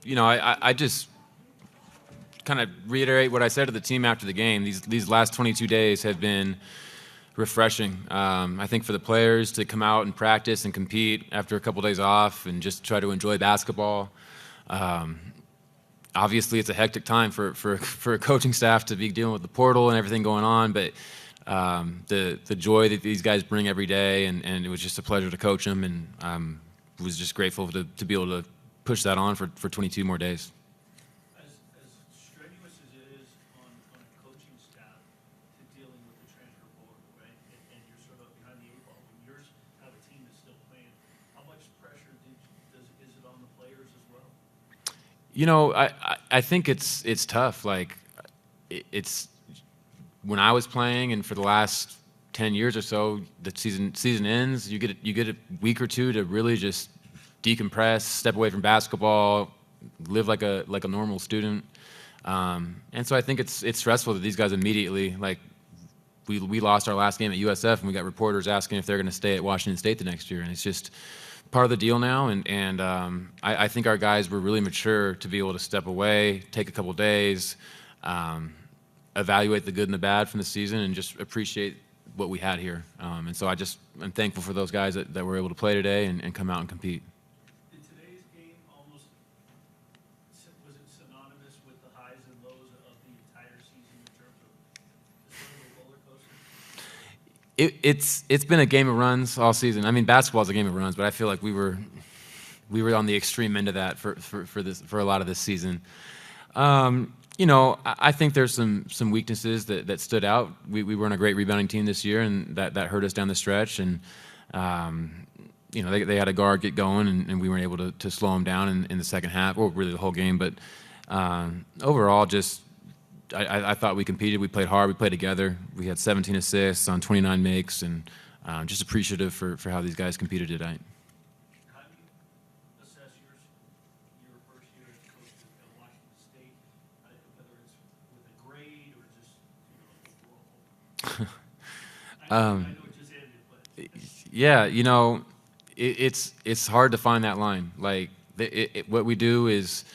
I just kind of reiterate what I said to the team after the game. These last 22 days have been refreshing. I think for the players to come out and practice and compete after a couple days off and just try to enjoy basketball. Obviously, it's a hectic time for a coaching staff to be dealing with the portal and everything going on, but the joy that these guys bring every day, and it was just a pleasure to coach them, and was just grateful to be able to push that on for 22 more days. As strenuous as it is on a coaching staff to dealing with the transfer portal, right? And you're sort of behind the eight ball. When yours have a team that's still playing, how much pressure is it on the players as well? I think it's tough. Like it's when I was playing, and for the last 10 years or so, the season ends. You get a week or two to really just decompress, step away from basketball, live like a normal student. And so I think it's stressful that these guys immediately, like, we lost our last game at USF, and we got reporters asking if they're going to stay at Washington State the next year, and it's just part of the deal now. And I think our guys were really mature to be able to step away, take a couple days, evaluate the good and the bad from the season, and just appreciate what we had here. And so I'm thankful for those guys that were able to play today and come out and compete. Did today's game was it synonymous with the highs and lows of the entire season in terms of sort of a roller coaster? It's been a game of runs all season. I mean, basketball is a game of runs, but I feel like we were on the extreme end of that for a lot of this season. I think there's some weaknesses that stood out. We weren't a great rebounding team this year, and that hurt us down the stretch. And they had a guard get going, and we weren't able to slow them down in the second half, or really the whole game. But overall, just I thought we competed. We played hard. We played together. We had 17 assists on 29 makes, and just appreciative for how these guys competed tonight. How do you assess your first year as coach at Washington State, whether it's with a grade or just I know it just ended, but Yeah, it's hard to find that line. Like what we do is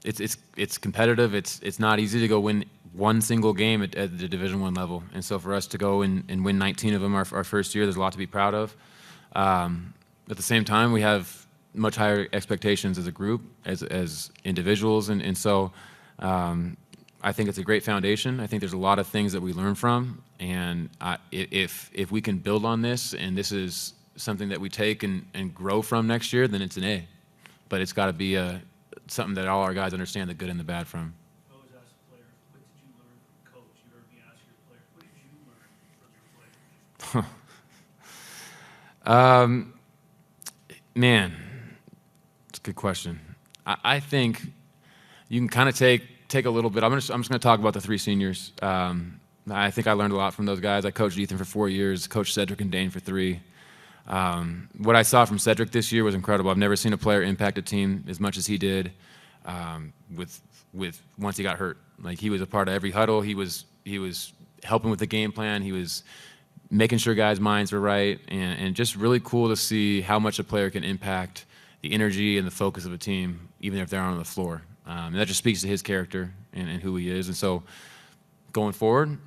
it's competitive. It's not easy to go win one single game at the Division I level, and so for us to go and win 19 of them our first year, there's a lot to be proud of. At the same time, we have much higher expectations as a group, as individuals, and so I think it's a great foundation. I think there's a lot of things that we learn from, and if we can build on this, and this is something that we take and grow from next year, then it's an A. But it's got to be something that all our guys understand the good and the bad from. I always ask the player, what did you learn from coach? You heard me ask your player, what did you learn from your player? Man, it's a good question. I think you can kind of take a little bit. I'm just going to talk about the three seniors. I think I learned a lot from those guys. I coached Ethan for 4 years, coached Cedric and Dane for 3. What I saw from Cedric this year was incredible. I've never seen a player impact a team as much as he did with once he got hurt. Like, he was a part of every huddle. He was helping with the game plan. He was making sure guys' minds were right, and just really cool to see how much a player can impact the energy and the focus of a team, even if they're on the floor. And that just speaks to his character and who he is. And so going forward,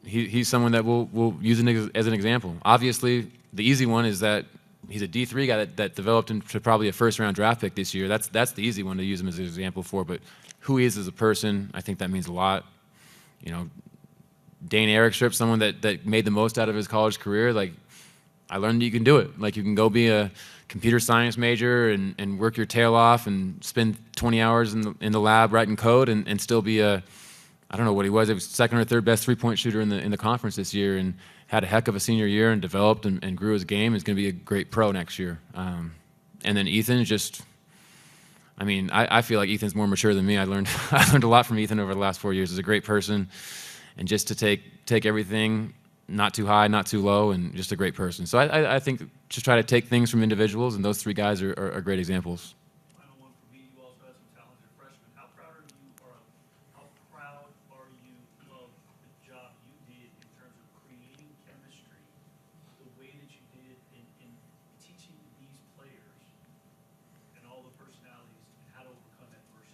he's someone that we'll use as an example. Obviously, the easy one is that he's a D3 guy that developed into probably a first-round draft pick this year. That's the easy one to use him as an example for. But who he is as a person, I think that means a lot. Dane Erickstrip, someone that made the most out of his college career. Like, I learned that you can do it. Like, you can go be a computer science major and work your tail off and spend 20 hours in the lab writing code and still be I don't know what he was. He was second or third best three-point shooter in the conference this year, and had a heck of a senior year and developed and grew his game. Is going to be a great pro next year. And then Ethan, I feel like Ethan's more mature than me. I learned a lot from Ethan over the last 4 years. He's a great person, and just to take everything not too high, not too low, and just a great person. So I think just try to take things from individuals, and those three guys are great examples. Final one for me. You also have some talented freshmen. How proud are you of the job you did in terms of creating chemistry, the way that you did in teaching these players and all the personalities and how to overcome adversity?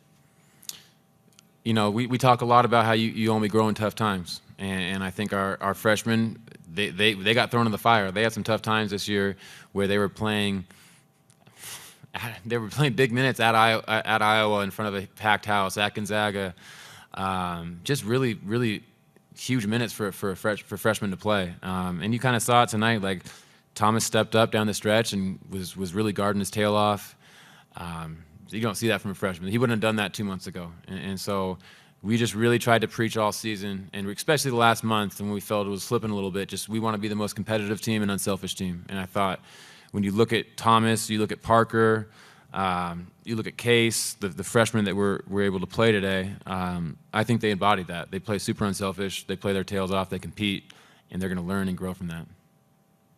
we talk a lot about how you only grow in tough times. And I think our freshmen, they got thrown in the fire. They had some tough times this year where they were playing big minutes at Iowa in front of a packed house, at Gonzaga. Just really, really huge minutes for freshmen to play. And you kind of saw it tonight. Like, Thomas stepped up down the stretch and was really guarding his tail off. You don't see that from a freshman. He wouldn't have done that 2 months ago. And so we just really tried to preach all season, and especially the last month when we felt it was slipping a little bit, just we want to be the most competitive team and unselfish team. And I thought when you look at Thomas, you look at Parker, you look at Case, the freshmen that were able to play today, I think they embodied that. They play super unselfish. They play their tails off. They compete, and they're going to learn and grow from that.